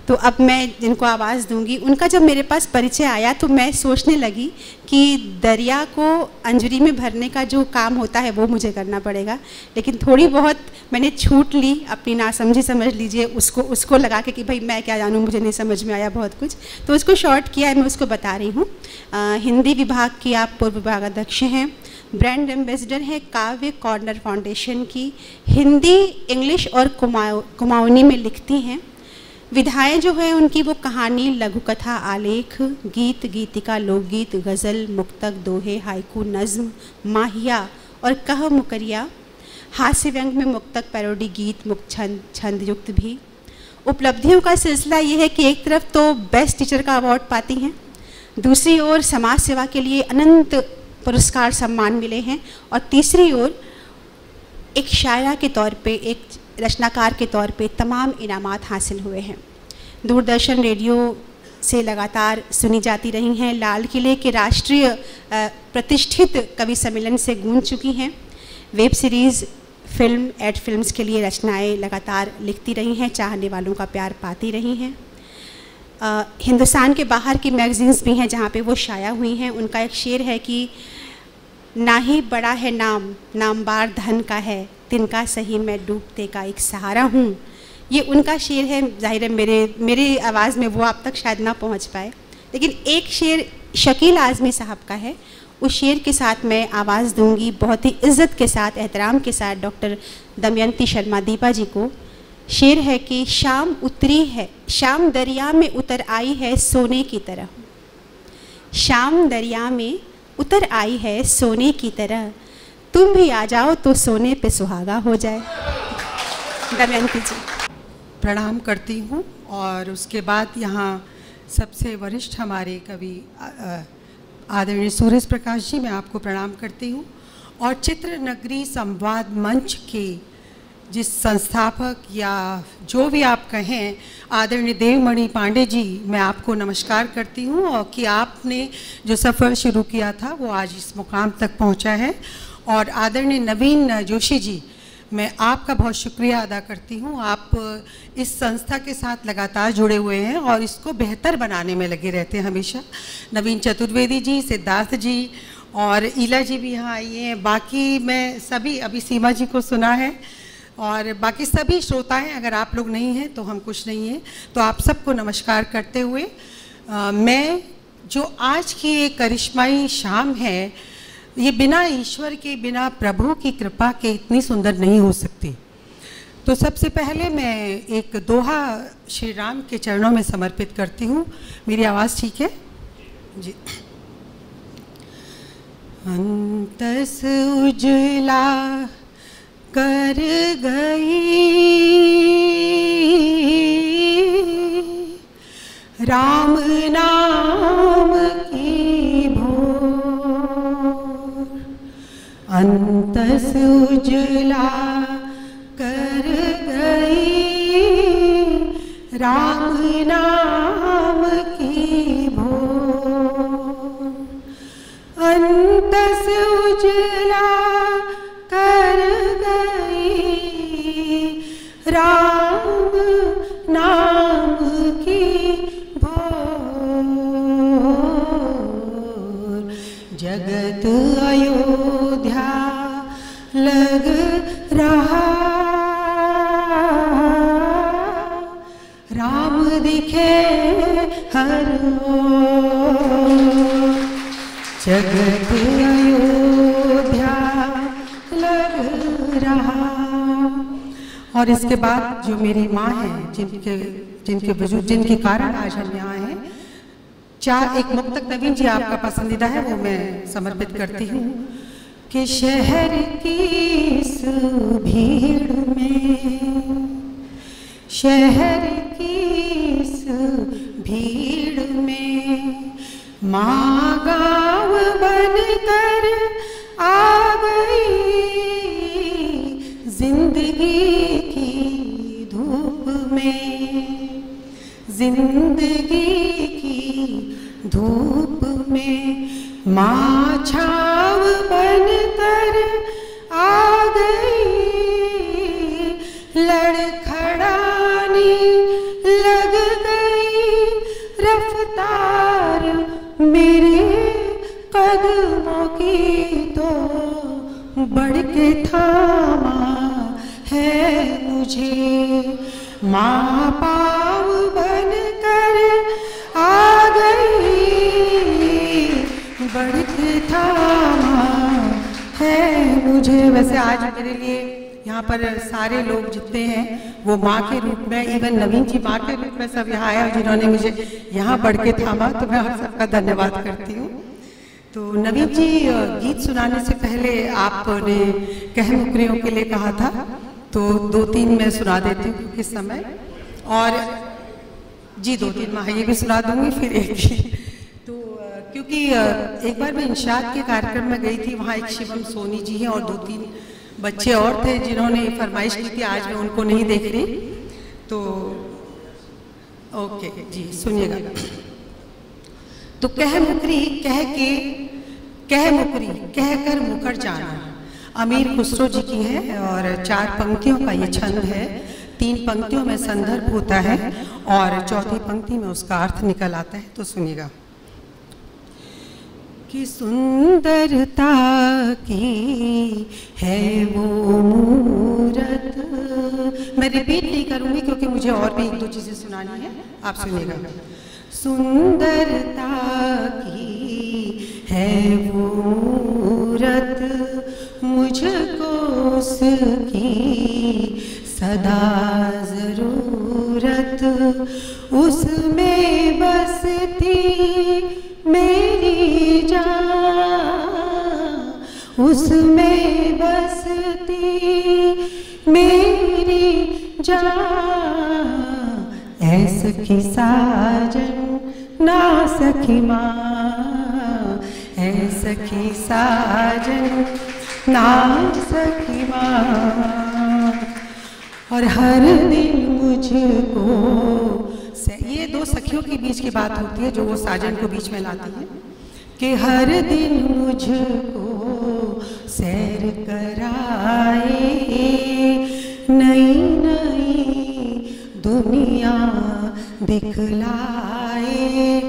तो अब मैं जिनको आवाज़ दूंगी, उनका जब मेरे पास परिचय आया तो मैं सोचने लगी कि दरिया को अंजरी में भरने का जो काम होता है वो मुझे करना पड़ेगा, लेकिन थोड़ी बहुत मैंने छूट ली, अपनी नासमझी समझ लीजिए उसको लगा के कि भाई मैं क्या जानूँ, मुझे नहीं समझ में आया बहुत कुछ, तो उसको शॉर्ट किया है, मैं उसको बता रही हूँ। हिंदी विभाग की आप पूर्व विभागाध्यक्ष हैं, ब्रांड एम्बेसडर है काव्य कॉर्नर फाउंडेशन की, हिंदी, इंग्लिश और कुमाऊनी में लिखती हैं। विधाएं जो है उनकी वो कहानी, लघु कथा, आलेख, गीत, गीतिका, लोकगीत, गज़ल, मुक्तक, दोहे, हाइकू, नज़्म, माहिया और कह मुकरिया, हास्य व्यंग में मुक्तक, पैरोडी, गीत, मुक्त, छंद युक्त भी। उपलब्धियों का सिलसिला ये है कि एक तरफ तो बेस्ट टीचर का अवार्ड पाती हैं, दूसरी ओर समाज सेवा के लिए अनंत पुरस्कार सम्मान मिले हैं, और तीसरी ओर एक शायरा के तौर पे, एक रचनाकार के तौर पे तमाम इनामात हासिल हुए हैं। दूरदर्शन रेडियो से लगातार सुनी जाती रही हैं, लाल किले के राष्ट्रीय प्रतिष्ठित कवि सम्मेलन से गूंज चुकी हैं, web series, film, ad films के लिए रचनाएं लगातार लिखती रही हैं, चाहने वालों का प्यार पाती रही हैं। हिंदुस्तान के बाहर की मैगज़ीन्स भी हैं जहाँ पे वो शाया हुई हैं। उनका एक शेर है कि ना ही बड़ा है नाम, नामबार धन का है, तिनका सही मैं डूबते का एक सहारा हूँ। ये उनका शेर है, जाहिर है मेरी आवाज़ में वो आप तक शायद ना पहुँच पाए, लेकिन एक शेर शकील आज़मी साहब का है, उस शेर के साथ मैं आवाज़ दूंगी बहुत ही इज़्ज़त के साथ, एहतराम के साथ डॉक्टर दमयंती शर्मा दीपा जी को। शेर है कि शाम उतरी है, शाम दरिया में उतर आई है सोने की तरह, शाम दरिया में उतर आई है सोने की तरह, तुम भी आ जाओ तो सोने पे सुहागा हो जाए। दमयंती जी प्रणाम करती हूँ, और उसके बाद यहाँ सबसे वरिष्ठ हमारे कवि आदरणीय सूरज प्रकाश जी, मैं आपको प्रणाम करती हूँ, और चित्र नगरी संवाद मंच के जिस संस्थापक या जो भी आप कहें, आदरणीय देवमणि पांडे जी, मैं आपको नमस्कार करती हूँ, और कि आपने जो सफ़र शुरू किया था वो आज इस मुकाम तक पहुँचा है। और आदरणीय नवीन जोशी जी, मैं आपका बहुत शुक्रिया अदा करती हूँ, आप इस संस्था के साथ लगातार जुड़े हुए हैं और इसको बेहतर बनाने में लगे रहते हैं हमेशा। नवीन चतुर्वेदी जी, सिद्धार्थ जी और ईला जी भी यहाँ आई हैं, बाकी मैं सभी, अभी सीमा जी को सुना है, और बाकी सभी श्रोता हैं, अगर आप लोग नहीं हैं तो हम कुछ नहीं हैं। तो आप सबको नमस्कार करते हुए मैं जो आज की एक करिश्माई शाम है, ये बिना ईश्वर के, बिना प्रभु की कृपा के इतनी सुंदर नहीं हो सकती। तो सबसे पहले मैं एक दोहा श्री राम के चरणों में समर्पित करती हूँ। मेरी आवाज़ ठीक है जी? अंतस उजला कर गई राम नाम की भोर, अंतस उजला कर गई राम नाम की भोर, अंतस उजला कर राम नाम की भोर, जगत अयोध्या लग रहा, राम दिखे हर ओर, जगत अयोध्या लग रहा। और इसके बाद जो मेरी माँ हैं, जिनके कारण आज हम यहाँ हैं, एक मुक्तक नवीन जी आपका पसंदीदा है, वो मैं समर्पित करती हूँ कि शहर की इस भीड़ में, शहर की इस भीड़ में माँ गाँव बनकर आ गई, जिंदगी की धूप में, जिंदगी की धूप में माँ छाव बनकर आ गई, लड़खड़ाने लग गई मेरे कदमों की तो बढ़ के थामा है मुझे, माँ पाव बन कर आ गई, बढ़ के थामा है मुझे। वैसे आज मेरे लिए यहाँ पर सारे लोग जितने हैं वो माँ के रूप में, इवन नवीन जी माँ के रूप में सब यहाँ आए जिन्होंने मुझे यहाँ बढ़ के थामा, तो मैं आप सबका धन्यवाद करती हूँ। तो नवीन जी गीत सुनाने से पहले आपने कह मुकरियों के लिए कहा था, तो 2-3 मैं सुना देती हूँ इस समय, और जी 2-3 माहिए भी सुना दूंगी, फिर एक ही। तो क्योंकि एक बार मैं इंशाद के कार्यक्रम में गई थी, वहाँ एक शिवम सोनी जी हैं और 2-3 बच्चे और थे जिन्होंने फरमाइश की थी, आज मैं उनको नहीं देख रही, तो ओके जी सुनिएगा। तो कह मुकरी कह कर मुकर जाना, अमीर खुसरो जी की है और 4 पंक्तियों का ये छंद है। 3 पंक्तियों में संदर्भ होता है और चौथी पंक्ति में उसका अर्थ निकल आता है, तो सुनिएगा। कि सुंदरता की है वो मूरत, मैं रिपीट नहीं करूंगी क्योंकि मुझे और भी 1-2 चीजें सुनानी है, आप सुनिएगा। सुंदरता की है वो मूरत, मुझको उसकी सदा जरूरत, उसमें बसती मेरी जान, उसमें बसती मेरी जान, ऐ सखी साजन ना सखी माँ, ऐ सखी साजन ना सखी माँ। और हर दिन मुझको, ये 2 सखियों के बीच की बात होती है जो वो साजन को बीच में लाती है, कि हर दिन मुझको सैर कराए, नई नई दुनिया दिखलाए,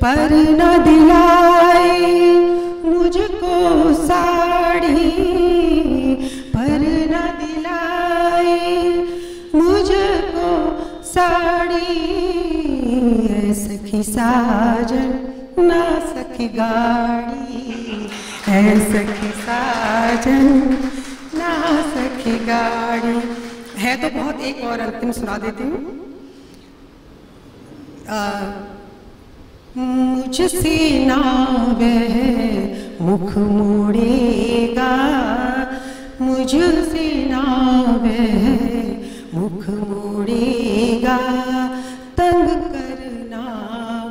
पर न दिलाए मुझको साड़ी, पर न दिलाए मुझको साड़ी, ऐ सखी साजन ना सखी गाड़ी, ऐ सखी साजन ना सखी गाड़ी। है तो बहुत, एक और अंतिम सुना देती हूँ। मुझसे ना वह मुख मोड़ेगा, मुझसे ना वह मुख मोड़ेगा, तंग करना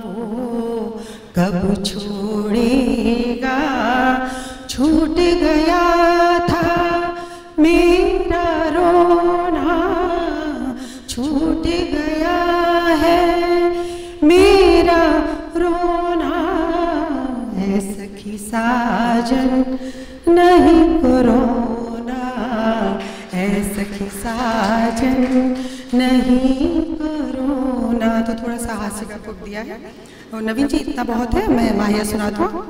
वो कब छोड़ेगा, छूट गया था मेरा रोना, छूट गया है मेरा रोना, है सखी साजन नहीं कोरोना, है सखी साजन नहीं कोरोना। तो थोड़ा सा हास्य का तुक दिया है। और नवीन जी इतना बहुत है, मैं माहिया सुनाता हूँ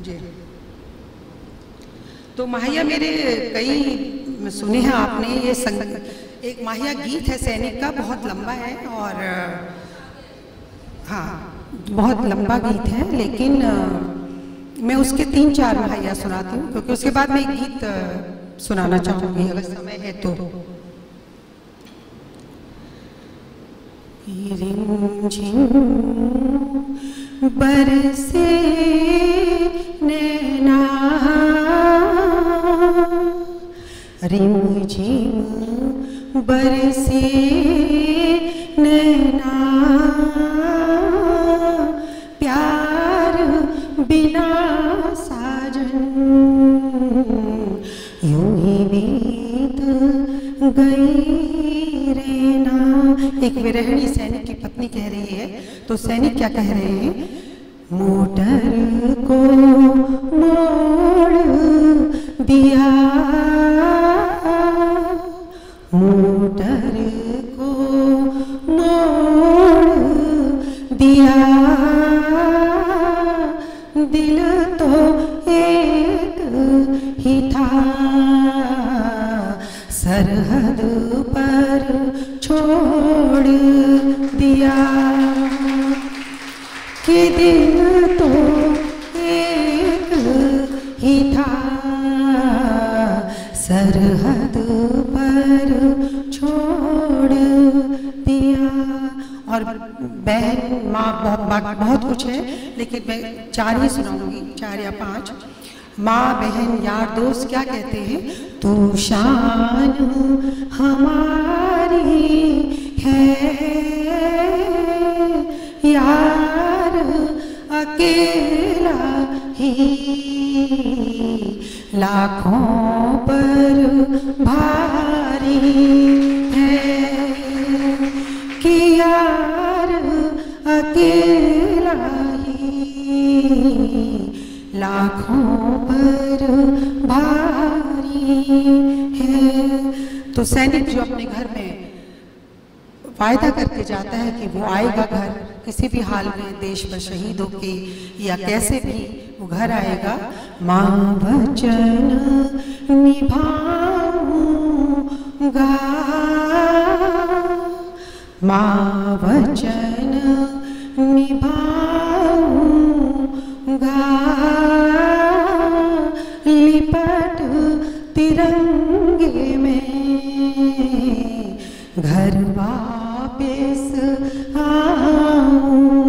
जी। तो माहिया मेरे कई सुने हैं आपने, ये एक माहिया गीत है सैनिक का, बहुत लंबा है और हाँ बहुत लंबा गीत है, लेकिन मैं उसके 3-4 माहिया सुनाती हूँ क्योंकि उसके बाद मैं एक गीत सुनाना चाहूँगी अगर समय है तो। रिमझिम बरसे नैना, रिमझिम बरसे नैना, प्यार बिना साजन यूं ही बीत गई रहना। एक विरहिणी सैनिक की पत्नी कह रही है, तो सैनिक क्या कह रहे हैं? मोटर को मोड़ दिया, मोटर को मोड़ दिया, सरहद पर छोड़ दिया कि दिन तो एक ही था, सरहद पर छोड़ दिया। और बहन माँ बहुत कुछ है, लेकिन मैं 4 ही सुनाऊंगी, 4 या 5। माँ बहन यार दोस्त क्या कहते हैं? तू शान हमारी है यार, अकेला ही लाखों पर भारी है कि यार अकेला ही लाखों पर भारी है। तो सैनिक जो अपने घर में वायदा करके जाता है कि वो आएगा घर, किसी भी हाल में देश में शहीद होके या कैसे भी वो घर आएगा। माँ वचन निभाऊंगा, माँ वचन निभाऊंगा, लिपट तिरंगे में घर वापस आऊंगा,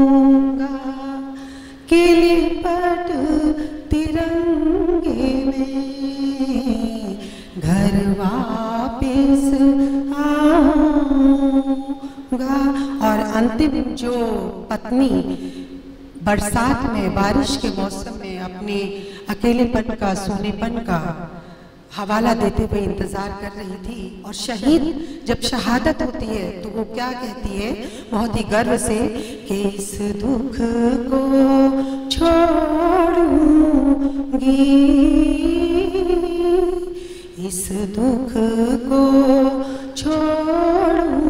कि लिपट तिरंगे में घर वापस आऊंगा। और अंतिम जो पत्नी बरसात में, बारिश के मौसम में अपने अकेलेपन का, सोनेपन का हवाला देते हुए इंतजार कर रही थी, और शहीद जब शहादत होती है तो वो क्या कहती है बहुत ही गर्व से कि इस दुख को छोड़ूंगी, इस दुख को छोड़ूंगी,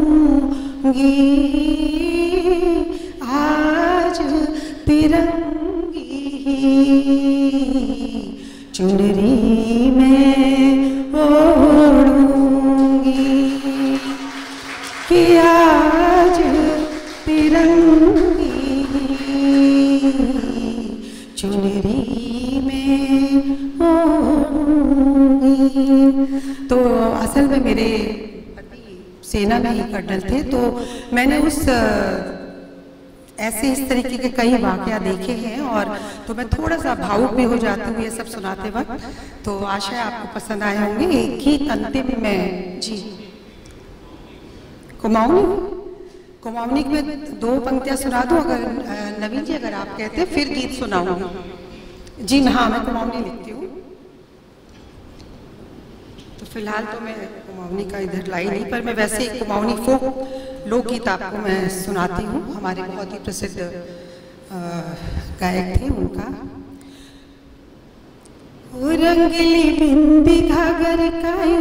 आज तिरंगी चुनरी में ओढ़ूंगी, कि आज तिरंगी चुनरी में ओढ़ूंगी। तो असल में मेरे पति सेना में ही कर्नल थे, तो मैंने उस ऐसे इस तरीके के कई वाकया देखे हैं, और तो मैं थोड़ा सा भावुक भी हो जाती हूँ ये सब सुनाते वक्त। तो आशा है आपको पसंद आए होंगे। एक गीत अंतिम में जी, कुमाऊनी में 2 पंक्तियाँ सुना दूँ अगर नवीन जी, अगर आप कहते हैं फिर गीत सुनाऊंगी जी। हाँ, मैं कुमाऊनी लिखती हूँ, तो फिलहाल तो मैं कुमाऊनी का इधर लाई नहीं, पर मैं वैसे ही कुमाऊनी फोक लोकगीत आपको मैं सुनाती हूँ। हमारे बहुत ही प्रसिद्ध गायक थे उनका। रंगली बिंदी घाघर काई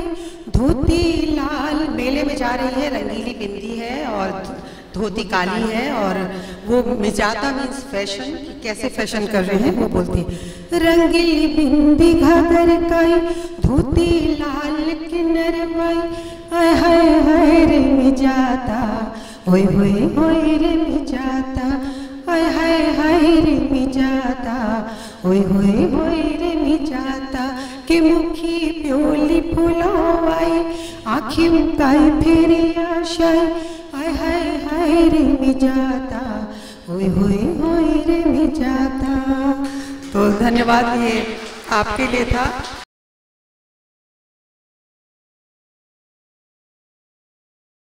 धोती लाल, मेले में जा रही है, रंगीली बिंदी है और धोती काली है, और वो मिजाता मीन्स फैशन, कैसे फैशन कर रहे हैं वो बोलती है। रंगीली बिंदी घाघर काई धोती लाल किन्नरवाई, आय हाय हाय रे मिजाता, होय होय होय रे मिजाता, आय हाय हाय रे मिजाता, होय होय होय रे मिजाता, कि मुखी प्योली फुलावाई, आँखी मुकाई फेरी आशाई, आय हाय हाय रे मिजाता, होय होय होय रे मिजाता। तो धन्यवाद, ये आपके लिए था।